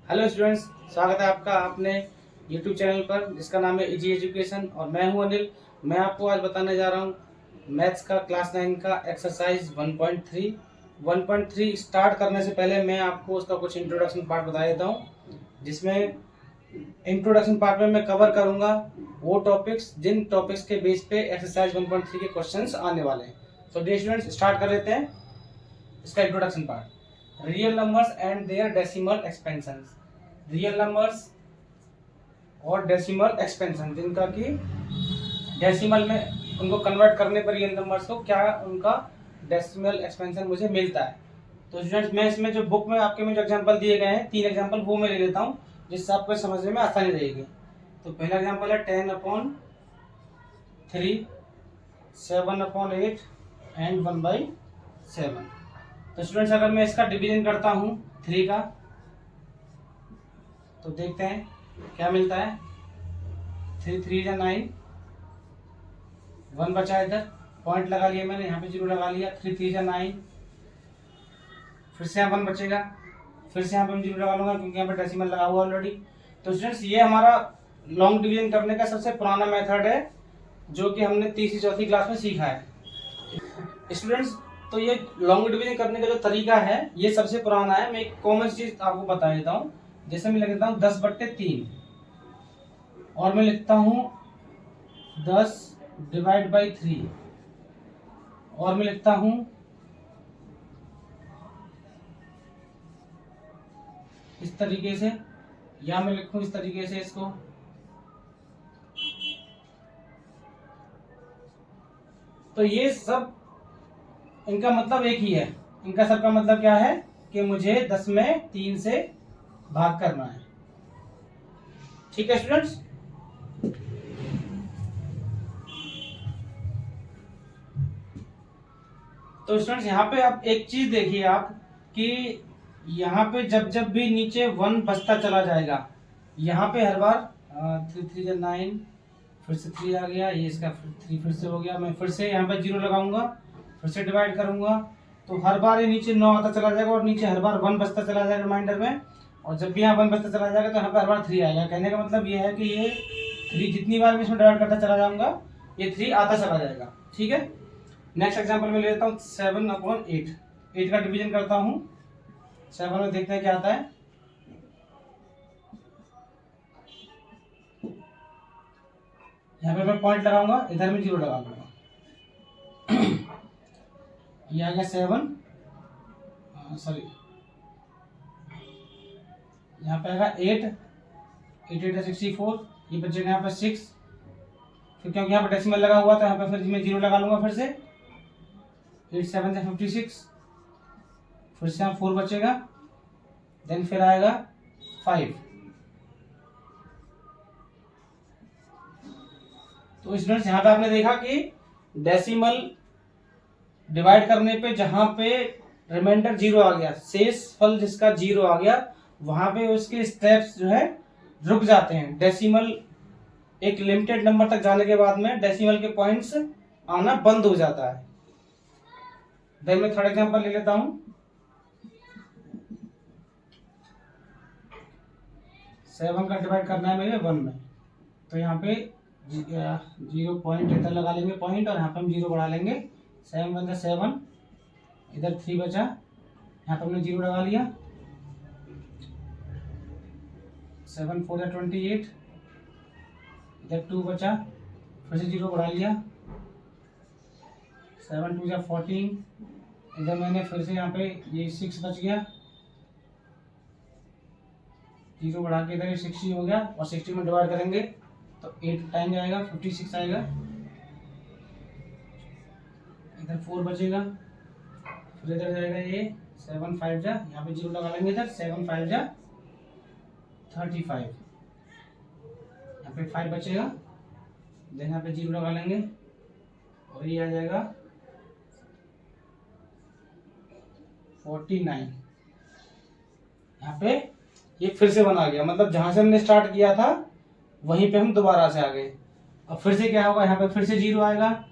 Hello students, स्वागत है आपका अपने यूट्यूब चैनल पर जिसका नाम है इजी एजुकेशन। और मैं हूं अनिल। मैं आपको आज बताने जा रहा हूं मैथ्स का क्लास 9 का एक्सरसाइज 1.3। 1.3 स्टार्ट करने से पहले मैं आपको उसका कुछ इंट्रोडक्शन पार्ट बता देता हूं, जिसमें इंट्रोडक्शन पार्ट में मैं कवर करूंगा वो टॉपिक्स जिन टॉपिक्स के बेस पे एक्सरसाइज 1.3 के क्वेश्चंस आने वाले हैं। तो डियर स्टूडेंट्स, स्टार्ट कर लेते हैं इसका introduction part. Real numbers and their decimal expansions. Real numbers और डेसिमल एक्सपेंशन, जिनका कि डेसिमल में उनको कन्वर्ट करने पर रियल नंबर्स को क्या उनका डेसिमल एक्सपेंशन मुझे मिलता है। तो स्टूडेंट्स, मैं इसमें जो बुक में आपके में जो एग्जांपल दिए गए हैं 3 एग्जांपल वो मैं ले लेता हूँ, जिससे आपको समझने में आसानी रहेगी। तो पहला एग्जांपल है 10/3, 7/8 एंड 1/7। तो स्टूडेंट्स, अगर मैं इसका डिवीजन करता हूँ 3 का, तो देखते हैं क्या मिलता है। 3 3 या 9, 1 बचा इधर, पॉइंट लगा लिया मैंने, यहाँ पे 0 लगा लिया। 3 3 या 9, फिर से यहाँ 1 बचेगा, फिर से यहाँ पे मैं 0 लगा लूंगा क्योंकि यहाँ पे डेसिमल लगा हुआ ऑलरेडी। तो स्टूडेंट्स, ये हमारा लॉन्ग डिवीजन करने का सबसे पुराना मेथड है, जो कि हमने तीसरी चौथी क्लास में सीखा है स्टूडेंट्स। तो ये लॉन्ग डिवीजन करने का जो तरीका है ये सबसे पुराना है। मैं एक कॉमन चीज आपको बता देता हूँ। जैसे मैं लिख देता हूँ 10/3 और मैं लिखता हूँ 10/3 और मैं लिखता हूँ इस तरीके से, या मैं लिखूं इस तरीके से इसको। तो ये सब इनका मतलब एक ही है। इनका सबका मतलब क्या है कि मुझे 10 में 3 से भाग करना है। ठीक है स्टूडेंट्स। तो स्टूडेंट्स, यहाँ पे आप एक चीज देखिए आप कि यहाँ पे जब जब भी नीचे 1 बचता चला जाएगा, यहाँ पे हर बार 3 3 या 9, फिर से 3 आ गया, ये इसका 3 फिर से हो गया। मैं फिर से यहाँ पे 0 लगाऊंगा, फिर से डिवाइड करूंगा, तो हर बार ये नीचे 9 आता चला जाएगा और नीचे हर बार 1 बचता चला जाएगा रिमाइंडर में। और जब भी यहाँ 1 बचता चला जाएगा तो यहाँ पे हर बार 3 आएगा। कहने का मतलब ये है कि ये 3 जितनी बार मैं इसमें डिवाइड करता चला जाऊंगा ये 3 आता चला जाएगा। ठीक है। नेक्स्ट एग्जाम्पल में ले लेता हूँ 7/8। 8 का डिवीजन करता हूँ 7 में, देखते हैं क्या आता है। यहाँ पे मैं पॉइंट लगाऊंगा, इधर में 0 लगा दूंगा। ये आ गया 7, सॉरी यहाँ पे आएगा 8, 8 8 64, ये बचेगा यहाँ पे 6। फिर क्योंकि यहाँ पे डेसिमल लगा हुआ था यहाँ पे फिर मैं 0 लगा लूंगा, फिर से 8 7 से 56, फिर से यहाँ 4 बचेगा, देन फिर आएगा 5। तो स्टूडेंट्स, यहाँ पे आपने देखा कि डेसिमल डिवाइड करने पे जहां पे रिमाइंडर 0 आ गया, शेष फल जिसका 0 आ गया, वहां पे उसके स्टेप्स जो है रुक जाते हैं। डेसिमल एक लिमिटेड नंबर तक जाने के बाद में डेसिमल के पॉइंट्स आना बंद हो जाता है। देन मैं थर्ड एग्जांपल ले लेता हूं। 7 का डिवाइड करना है मेरे 1 में, तो यहाँ पे 0 पॉइंट इधर लगा लेंगे पॉइंट, और यहाँ पे हम 0 बढ़ा लेंगे। 7 1 7, इधर 3 बचा, यहाँ पे हमने 0 लगा लिया। 7 4 28, इधर 2 बचा, फिर से 0 बढ़ा लिया। 7 2 14, इधर मैंने फिर से यहाँ पे ये 6 बच गया, 0 बढ़ा के इधर 60 हो गया, और 60 में डिवाइड करेंगे तो 8 टाइम जाएगा, 56 आएगा। इधर 4 बचेगा, फिर इधर जाएगा ये 7 5 जा, यहाँ पे 0 लगा लेंगे, इधर 7 5 जा 35, यहाँ पे 5 बचेगा, देन यहाँ पे 0 लगा लेंगे, और ये आ जाएगा 49। यहाँ पे ये फिर से बना गया, मतलब जहां से हमने स्टार्ट किया था वहीं पे हम दोबारा से आ गए। अब फिर से क्या होगा, यहाँ पे फिर से 0 आएगा।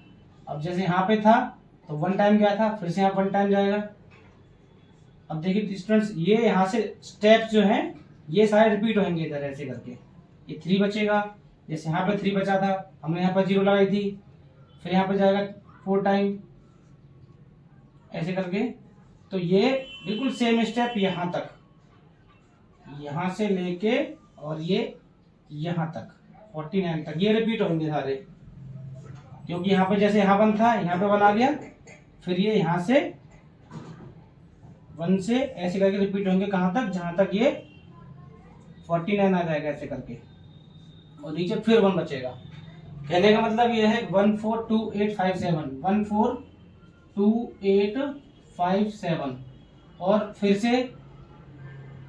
अब जैसे यहाँ पे था तो 1 टाइम गया था, फिर से यहाँ 1 टाइम जाएगा। अब देखिए स्टूडेंट्स, ये यहाँ से स्टेप्स जो हैं ये सारे रिपीट होंगे इधर ऐसे करके। ये 3 बचेगा, जैसे यहाँ पे 3 बचा था, हमने यहाँ पर 0 लगाई थी, फिर यहाँ पे जाएगा 4 टाइम ऐसे करके। तो ये बिल्कुल सेम स्टेप यहाँ तक, यहाँ से लेके और ये यहाँ तक 49 तक ये रिपीट होंगे सारे, क्योंकि यहाँ पे जैसे यहाँ 1 था, यहाँ पे 1 आ गया, फिर ये यहाँ से 1 से ऐसे करके रिपीट होंगे कहाँ तक, जहाँ तक ये 49 आ जाएगा ऐसे करके, और नीचे फिर 1 बचेगा। कहने का मतलब ये है 142857 142857 और फिर से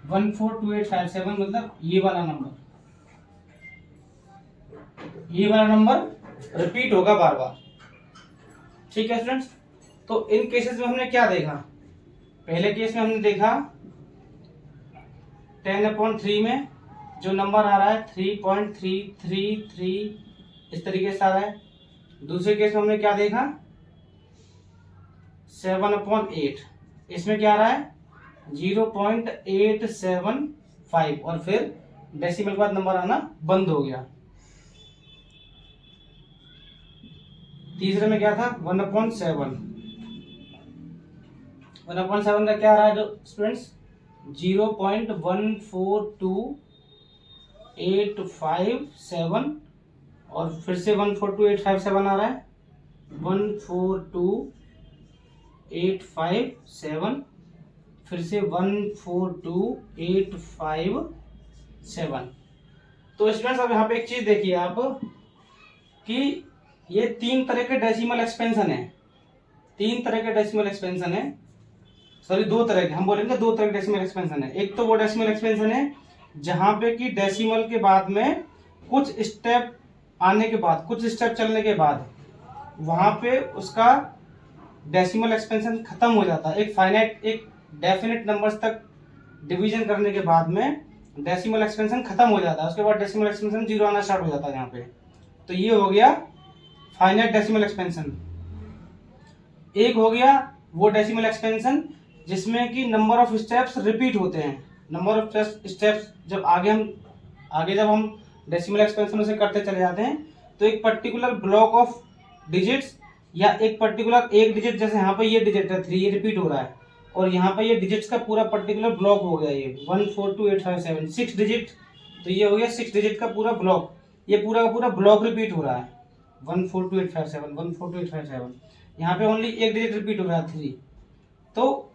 142857 मतलब ये वाला नंबर रिपीट होगा बार बार। ठीक है स्टूडेंट्स, तो इन केसेस में हमने क्या देखा? पहले केस में हमने देखा 10/3 में जो नंबर आ रहा है 3.333 इस तरीके से आ रहा है। दूसरे केस में हमने क्या देखा 7/8, इसमें क्या आ रहा है 0.875 और फिर डेसिमल के बाद नंबर आना बंद हो गया। तीसरे में क्या था 1/7 का क्या आ रहा है जो स्टूडेंट्स 0.142857 और फिर से 142857 आ रहा है 142857 फिर से 142857। तो स्टूडेंट्स अब यहाँ पे एक चीज देखिए आप कि ये 3 तरह के डेसिमल एक्सपेंशन है, 3 तरह के डेसिमल एक्सपेंशन है, सॉरी 2 तरह के, हम बोलेंगे 2 तरह के डेसिमल एक्सपेंशन है। एक तो वो डेसिमल एक्सपेंशन है जहां पे कि डेसिमल के बाद में कुछ स्टेप आने के बाद, कुछ स्टेप चलने के बाद वहां पे उसका डेसिमल एक्सपेंशन खत्म हो जाता है। एक फाइनाइट, एक डेफिनेट नंबर्स तक डिवीजन करने के बाद में डेसिमल एक्सपेंशन खत्म हो जाता है, उसके बाद डेसिमल एक्सपेंशन 0 आना स्टार्ट हो जाता है यहाँ पे। तो ये हो गया फाइनाइट डेसिमल एक्सपेंशन। एक हो गया वो डेसिमल एक्सपेंशन जिसमें कि नंबर ऑफ स्टेप्स रिपीट होते हैं। नंबर ऑफ स्टेप्स जब हम डेसिमल एक्सपेंशन से करते चले जाते हैं तो एक पर्टिकुलर ब्लॉक ऑफ डिजिट्स या एक पर्टिकुलर एक डिजिट, जैसे यहाँ पे ये डिजिट है 3, ये रिपीट हो रहा है और यहाँ पे ये डिजिट्स का पूरा पर्टिकुलर ब्लॉक हो गया, ये 142857 6 डिजिट, तो ये हो गया 6 डिजिट का पूरा ब्लॉक, ये पूरा का पूरा ब्लॉक रिपीट हो रहा है 142857 यहाँ पे ओनली एक डिजिट रिपीट हो रहा है 3। तो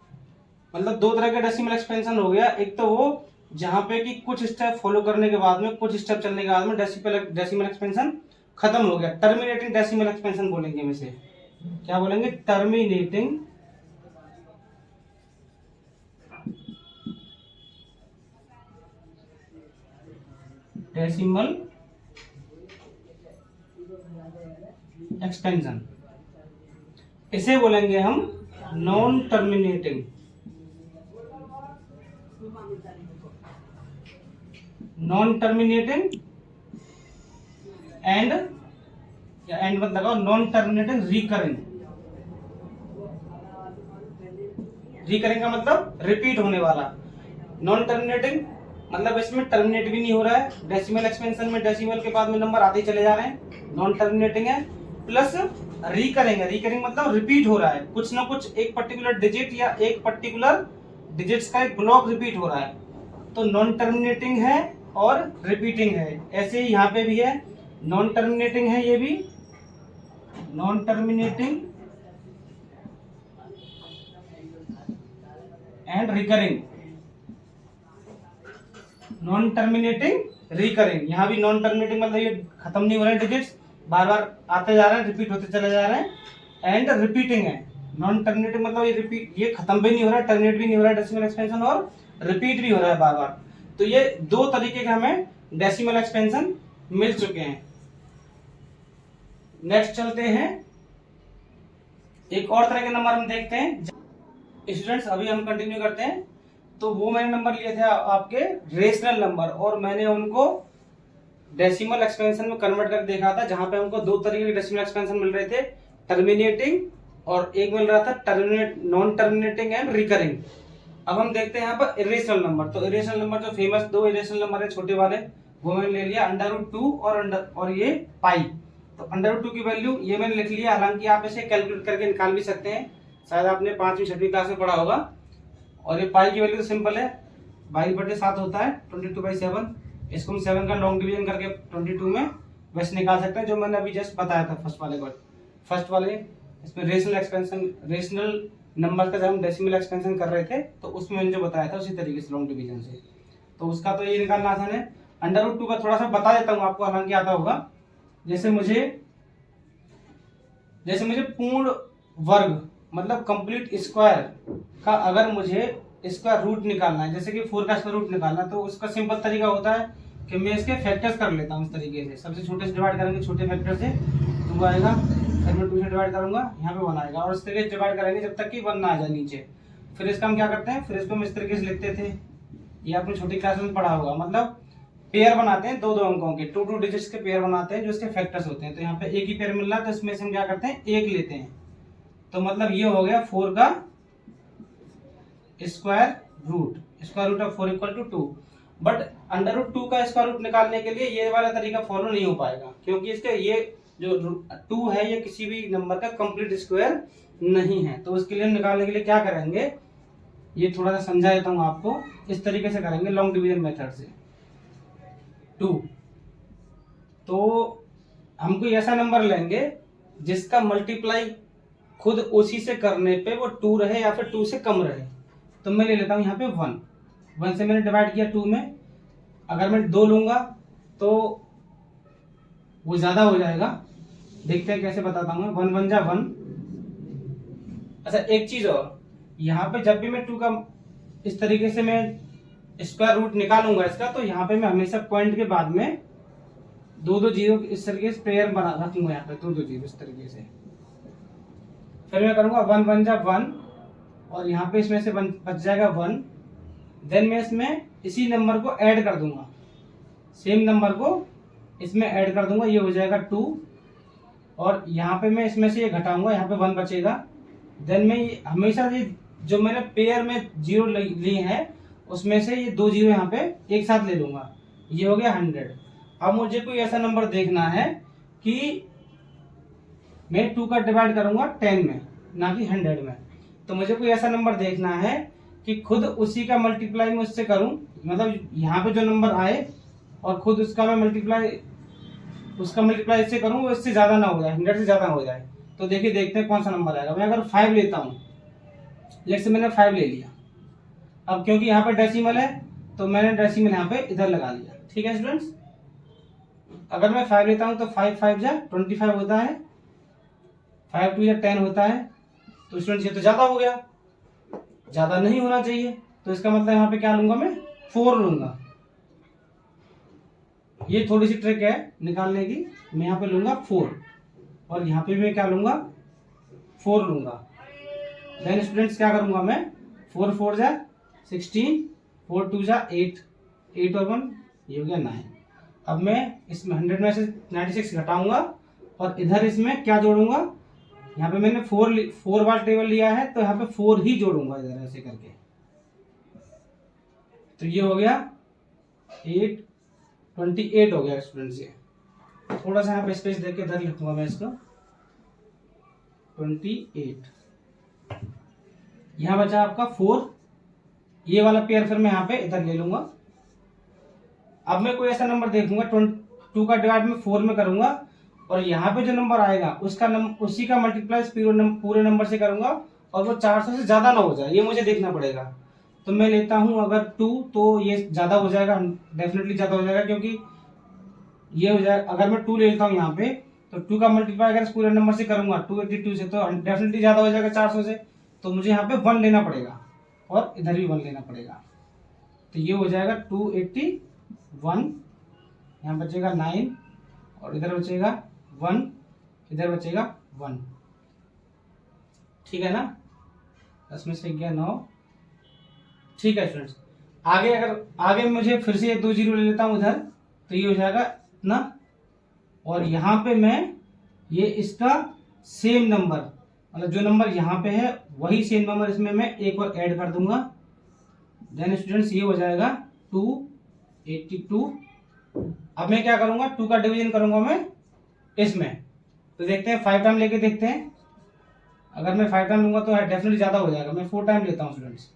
मतलब 2 तरह का डेसिमल एक्सपेंशन हो गया। एक तो वो जहां पे कि कुछ स्टेप फॉलो करने के बाद में, कुछ स्टेप चलने के बाद में डेसिमल एक्सपेंशन खत्म हो गया, टर्मिनेटिंग डेसिमल एक्सपेंशन बोलेंगे हम इसे। क्या बोलेंगे? टर्मिनेटिंग डेसिमल एक्सपेंशन, इसे बोलेंगे हम नॉन टर्मिनेटिंग एंड मत लगाओ, नॉन टर्मिनेटिंग रिकरिंग का मतलब रिपीट होने वाला। नॉन टर्मिनेटिंग मतलब इसमें टर्मिनेट भी नहीं हो रहा है, डेसिमल एक्सपेंशन में डेसिमल के बाद में नंबर आते चले जा रहे हैं, नॉन टर्मिनेटिंग है। प्लस रिकरिंग मतलब रिपीट हो रहा है, कुछ ना कुछ एक पर्टिकुलर डिजिट या एक पर्टिकुलर डिजिट्स का एक ब्लॉक रिपीट हो रहा है, तो नॉन टर्मिनेटिंग है और रिपीटिंग है। ऐसे ही यहाँ पे भी है, नॉन टर्मिनेटिंग है, ये भी non terminating and recurring, non terminating recurring. यहाँ भी नॉन टर्मिनेटिंग मतलब ये खत्म नहीं हो रहे हैं डिजिट्स, बार बार आते जा रहे हैं, रिपीट होते चले जा रहे हैं, एंड रिपीटिंग है। नॉन टर्मिनेटिंग मतलब ये रिपीट, ये खत्म भी नहीं हो रहा है, टर्मिनेट भी नहीं हो रहा है डेसिमल एक्सपेंशन, और रिपीट भी हो रहा है बार बार। तो ये 2 तरीके के हमें डेसिमल एक्सपेंशन मिल चुके हैं। नेक्स्ट चलते हैं, एक और तरह के नंबर हम देखते हैं स्टूडेंट्स। अभी हम कंटिन्यू करते हैं। तो वो मैंने नंबर लिए थे आपके रेशनल नंबर, और मैंने उनको डेसिमल एक्सपेंशन में कन्वर्ट करके देखा था, जहां पे हमको 2 तरीके के डेसिमल एक्सपेंशन मिल रहे थे, टर्मिनेटिंग और एक मिल रहा था नॉन टर्मिनेटिंग एंड रिकरिंग। अब हम देखते हैं यहाँ पर इरेशनल नंबर। तो इरेशनल नंबर जो फेमस दो इरेशनल नंबर है छोटे वाले, वो मैंने ले लिया √2 और ये पाई। तो √2 की वैल्यू ये मैंने लिख लिया, हालांकि आप इसे कैलकुलेट करके निकाल भी सकते हैं, शायद आपने 5वीं 6वीं क्लास में पढ़ा होगा। और ये पाई की वैल्यू तो सिंपल है, 22/7 होता है 22/7। इसको हम 7 का लॉन्ग डिवीजन करके 22 में वैसे निकाल सकते हैं, जो मैंने अभी जस्ट बताया था फर्स्ट वाले इसमें रेशनल नंबर का जब हम डेसिमल एक्सपेंशन कर रहे थे तो उसमें मैंने जो बताया था उसी तरीके से लॉन्ग डिवीजन से। तो उसका तो ये निकालना आसान है। √2 का थोड़ा सा बता देता हूँ आपको, हालांकि आता होगा। जैसे मुझे पूर्ण वर्ग मतलब कंप्लीट स्क्वायर का अगर मुझे स्क्वायर रूट निकालना है, जैसे कि 4 का स्क्वायर रूट निकालना, तो उसका सिंपल तरीका होता है कि मैं इसके फैक्टर्स कर लेता हूँ इस तरीके से। सबसे छोटे से डिवाइड करेंगे छोटे फैक्टर से, 2 आएगा, फिर मैं 2 से डिवाइड करूंगा, यहाँ पे 1 आएगा, और इस तरीके से डिवाइड करेंगे जब तक कि 1 ना आ जाए नीचे। फिर इसका हम क्या करते हैं, फिर इसको हम इस तरीके से लिखते थे, ये आपने छोटी क्लास में पढ़ा होगा, मतलब पेयर बनाते हैं 2-2 अंकों के, 2 डिजिट्स के पेयर बनाते हैं जो इसके फैक्टर्स होते हैं। तो यहाँ पे एक ही पेयर मिल रहा है, तो इसमें से हम क्या करते हैं, 1 लेते हैं। तो मतलब ये हो गया 4 का स्क्वायर रूट ऑफ 4 = 2। बट √2 का स्क्वायर रूट निकालने के लिए ये वाला तरीका फॉलो नहीं हो पाएगा, क्योंकि इसके ये जो 2 है ये किसी भी नंबर का कंप्लीट स्क्वायर नहीं है। तो उसके लिए निकालने के लिए क्या करेंगे, ये थोड़ा सा समझा देता हूँ आपको। इस तरीके से करेंगे लॉन्ग डिवीजन मेथड से। 2 तो हम कोई ऐसा नंबर लेंगे जिसका मल्टीप्लाई खुद उसी से करने पे वो 2 रहे या फिर 2 से कम रहे। तो मैं ले लेता हूं यहाँ पे 1 से मैंने डिवाइड किया 2 में। अगर मैं 2 लूंगा तो वो ज्यादा हो जाएगा, देखते हैं कैसे बताता हूँ। 1 1 जा 1। अच्छा एक चीज और, यहाँ पे जब भी मैं 2 का इस तरीके से मैं स्क्वायर रूट निकालूंगा इसका, तो यहाँ पे मैं हमेशा पॉइंट के बाद में 2-2 जीरो इस तरीके से पेयर बना रखूंगा, यहाँ पे 2-2 जीरो इस तरीके से। फिर मैं करूंगा 1 1 जा 1, और यहाँ पे इसमें से बच जाएगा 1। देन मैं इसमें इसी नंबर को ऐड कर दूंगा, सेम नंबर को इसमें ऐड कर दूंगा, ये हो जाएगा 2। और यहाँ पे मैं इसमें से ये घटाऊंगा, यहाँ पे 1 बचेगा। देन मैं ये हमेशा ये जो मैंने पेयर में जीरो लिए हैं उसमें से ये 2 जीरो यहाँ पे एक साथ ले लूंगा, ये हो गया 100। अब मुझे कोई ऐसा नंबर देखना है कि मैं 2 का डिवाइड करूंगा 10 में, ना कि 100 में। तो मुझे कोई ऐसा नंबर देखना है कि खुद उसी का मल्टीप्लाई मैं उससे करूं, मतलब यहाँ पे जो नंबर आए और खुद उसका मैं मल्टीप्लाई इससे करूं, वो इससे ज्यादा ना हो जाए, 100 से ज्यादा हो जाए। तो देखिए देखते हैं कौन सा नंबर आएगा। मैं अगर 5 लेता हूँ, जैसे मैंने 5 ले लिया, अब क्योंकि यहाँ पे डेसिमल है तो मैंने डेसिमल यहाँ पे इधर लगा लिया। ठीक है स्टूडेंट्स, अगर मैं 5 लेता हूँ तो 5 5 जा 25 होता है, 5 2 जा 10 होता है। तो स्टूडेंट्स ये तो ज्यादा हो गया, ज्यादा नहीं होना चाहिए, तो इसका मतलब यहाँ पे क्या लूंगा, मैं 4 लूंगा। ये थोड़ी सी ट्रिक है निकालने की। मैं यहाँ पे लूंगा 4, और यहाँ पे मैं क्या लूंगा, 4 लूंगा। देन स्टूडेंट्स क्या करूंगा मैं, 4 4 जा 16, 4 2 जा 8, 8 और 1 ये हो गया 9। अब मैं इसमें 100 में से 96 घटाऊंगा और इधर इसमें क्या जोड़ूंगा, यहाँ पे मैंने 4 बार टेबल लिया है तो यहाँ पे 4 ही जोड़ूंगा इधर ऐसे करके। तो ये हो गया 28 हो गया स्टूडेंट्स। ये थोड़ा सा यहाँ पे स्पेस देके इधर लिखूंगा मैं इसको 28। यहाँ बचा आपका 4, ये वाला पेयर फिर मैं यहाँ पे इधर ले लूंगा। अब मैं कोई ऐसा नंबर देखूंगा 2 का डिवाइड में 4 में करूंगा, और यहाँ पे जो नंबर आएगा उसका उसी का मल्टीप्लाई पूरे नंबर से करूंगा, और वो 400 से ज्यादा ना हो जाए, ये मुझे देखना पड़ेगा। तो मैं लेता हूं अगर 2, तो ये ज्यादा हो जाएगा, डेफिनेटली ज्यादा हो जाएगा, क्योंकि ये हो जाएगा। अगर मैं 2 ले लेता हूँ यहाँ पे, तो 2 का मल्टीप्लाई अगर इस पूरे नंबर से करूंगा 282 से, तो डेफिनेटली ज्यादा हो जाएगा 400 से। तो मुझे यहाँ पे 1 लेना पड़ेगा, और इधर भी 1 लेना पड़ेगा। तो ये हो जाएगा 281, यहाँ बचेगा 9, और इधर बचेगा 1, इधर बचेगा 1। ठीक है ना, 10 में से गया 9। ठीक है स्टूडेंट्स, आगे मुझे फिर से 2 जीरो ले लेता हूं उधर, तो ये हो जाएगा इतना। और यहाँ पे मैं ये इसका सेम नंबर, मतलब जो नंबर यहाँ पे है वही सेम नंबर इसमें मैं एक और ऐड कर दूंगा, देन स्टूडेंट्स ये हो जाएगा 282। अब मैं क्या करूंगा, 2 का डिवीजन करूंगा मैं इसमें, तो देखते हैं 5 टाइम लेके देखते हैं। अगर मैं 5 टाइम लूंगा तो डेफिनेटली ज्यादा हो जाएगा, मैं 4 टाइम लेता हूँ स्टूडेंट्स,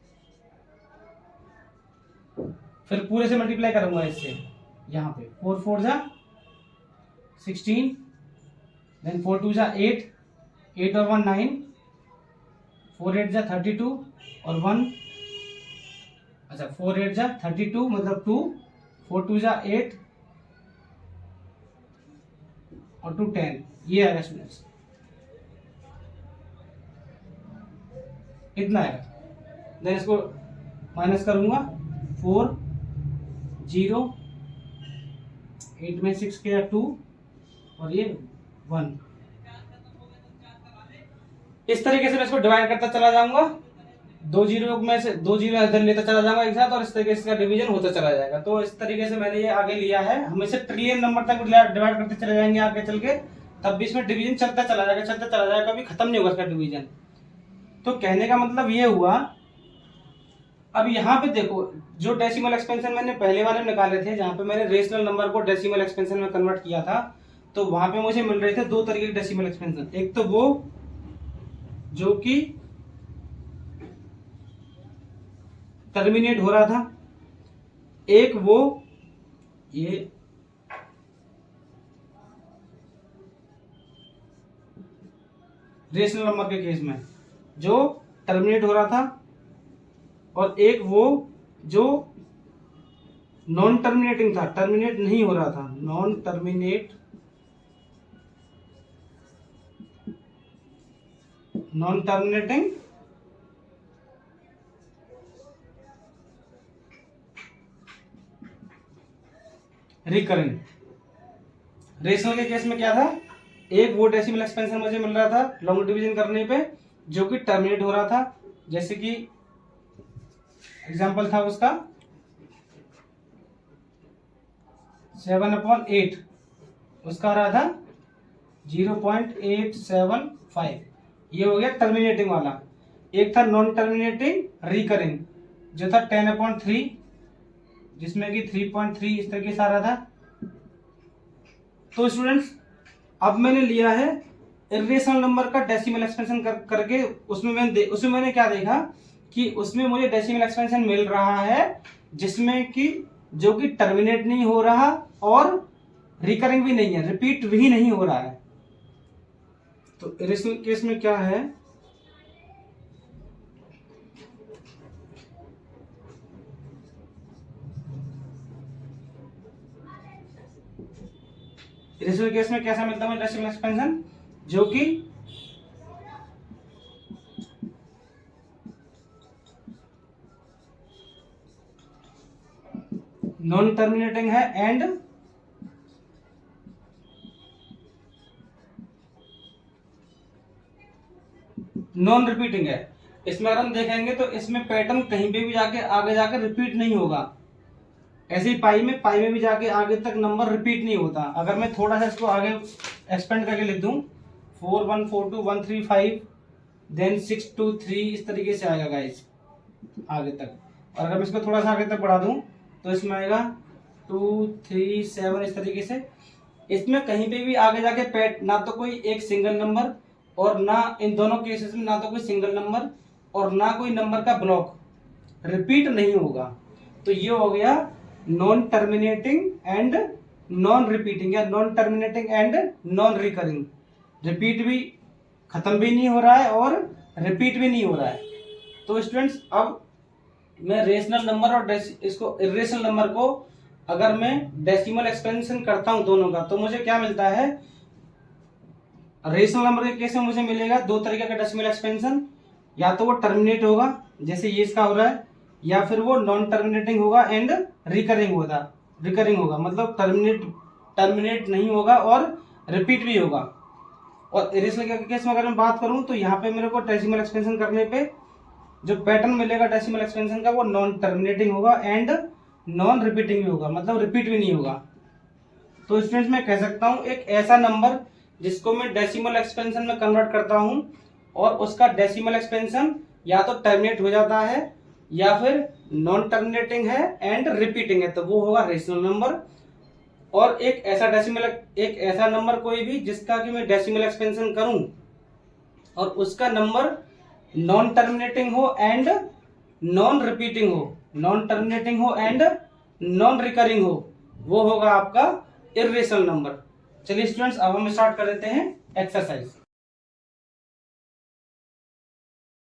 फिर पूरे से मल्टीप्लाई करूंगा इससे। यहाँ पे 4 4 जा 16, देन 4 2 जा 8, 8 और 1 9, 4 8 जा 32 और 1, अच्छा 4 8 जा 32 मतलब 2, 4 2 जा 8 और 2 10, ये आएगा स्टूडेंट्स, इतना आएगा। देन इसको माइनस करूंगा, 4 0, 8 में 6 किया 2 और ये 1। इस तरीके से मैं इसको डिवाइड करता चला जाऊंगा, 2 जीरो में से 2 जीरो इधर लेता चला जाऊंगा एक साथ, और इस तरीके से इसका डिवीजन होता चला जाएगा। तो इस तरीके से मैंने ये आगे लिया है, हम इसे ट्रिलियन नंबर तक डिवाइड करते चले जाएंगे आगे चल के, तब भी इसमें डिवीजन चलता चला जाएगा, कभी खत्म नहीं होगा इसका डिवीजन। तो कहने का मतलब ये हुआ, अब यहाँ पे देखो जो डेसिमल एक्सपेंशन मैंने पहले वाले में निकाले थे, जहाँ पे मैंने रेशनल नंबर को डेसिमल एक्सपेंशन में कन्वर्ट किया था, तो वहां पे मुझे मिल रहे थे 2 तरीके के डेसिमल एक्सपेंशन। एक तो वो जो कि टर्मिनेट हो रहा था, एक वो ये रेशनल नंबर के केस में जो टर्मिनेट हो रहा था, और एक वो जो नॉन टर्मिनेटिंग था, टर्मिनेट नहीं हो रहा था, नॉन टर्मिनेटिंग रिकरिंग। रेशनल के केस में क्या था, एक वो डेसिमल एक्सपेंशन मुझे मिल रहा था लॉन्ग डिवीजन करने पे जो कि टर्मिनेट हो रहा था, जैसे कि एग्जाम्पल था उसका 7/8, उसका आ रहा था 0.875, ये हो गया टर्मिनेटिंग वाला। एक था नॉन टर्मिनेटिंग रिकरिंग जो था 10/3, जिसमें कि 3.3 इस तरीके से आ रहा था। तो स्टूडेंट्स अब मैंने लिया है इरेशनल नंबर का डेसिमल एक्सपेंशन करके, उसमें मैंने क्या देखा कि उसमें मुझे डेसिमल एक्सपेंशन मिल रहा है जिसमें कि जो कि टर्मिनेट नहीं हो रहा और रिकरिंग भी नहीं है, रिपीट भी नहीं हो रहा है। तो इरेशनल केस में क्या है, इरेशनल केस में कैसा मिलता है डेसिमल एक्सपेंशन, जो कि नॉन टर्मिनेटिंग है एंड नॉन रिपीटिंग है। इसमें अगर हम देखेंगे तो इसमें पैटर्न कहीं पे भी जाके आगे जाकर रिपीट नहीं होगा, ऐसे ही पाई में भी जाके आगे तक नंबर रिपीट नहीं होता। अगर मैं थोड़ा सा इसको आगे एक्सपेंड करके लिख दूं 4 1 4 2 1 3 5 देन 6 2 3 इस तरीके से आएगा गाइस आगे तक। और अगर मैं इसको थोड़ा सा आगे तक बढ़ा दूं तो इसमें आएगा 2 3 7 इस तरीके से। इसमें कहीं पे भी आगे जाके पैट ना तो कोई एक सिंगल नंबर और ना इन दोनों केसेस में ना तो कोई सिंगल नंबर और ना कोई नंबर का ब्लॉक रिपीट नहीं होगा। तो ये हो गया non terminating and non repeating या non terminating and non recurring. Repeat भी खत्म भी नहीं हो रहा है और रिपीट भी नहीं हो रहा है। तो स्टूडेंट्स अब मैं रेशनल नंबर और इसको इरेशनल नंबर को अगर मैं डेसिमल एक्सपेंशन करता हूं दोनों का तो मुझे क्या मिलता है। रेशनल नंबर के केस में मुझे मिलेगा 2 तरीके का डेसिमल एक्सपेंशन, या तो वो टर्मिनेट होगा जैसे ये इसका हो रहा है, या फिर वो नॉन टर्मिनेटिंग होगा एंड रिकरिंग होगा मतलब टर्मिनेट नहीं होगा और रिपीट भी होगा। और इरेशनल के केस में अगर मैं बात करूं तो यहाँ पे मेरे को डेसिमल एक्सपेंशन करने पे जो पैटर्न मिलेगा डेसिमल एक्सपेंशन का वो नॉन टर्मिनेटिंग होगा एंड नॉन रिपीटिंग भी होगा, मतलब रिपीट भी नहीं होगा। तो स्टूडेंट्स मैं कह सकता हूं एक ऐसा नंबर जिसको मैं डेसिमल एक्सपेंशन में कन्वर्ट करता हूं और उसका डेसिमल एक्सपेंशन या तो टर्मिनेट हो जाता है या फिर नॉन टर्मिनेटिंग है एंड रिपीटिंग है, तो वो होगा रेशनल नंबर। और एक ऐसा नंबर कोई भी जिसका कि मैं डेसिमल एक्सपेंशन करूं और उसका नंबर नॉन टर्मिनेटिंग हो एंड नॉन रिपीटिंग हो, नॉन टर्मिनेटिंग हो एंड नॉन रिकरिंग हो, वो होगा आपका इर्रेशनल नंबर। चलिए स्टूडेंट्स, अब हम स्टार्ट कर देते हैं एक्सरसाइज।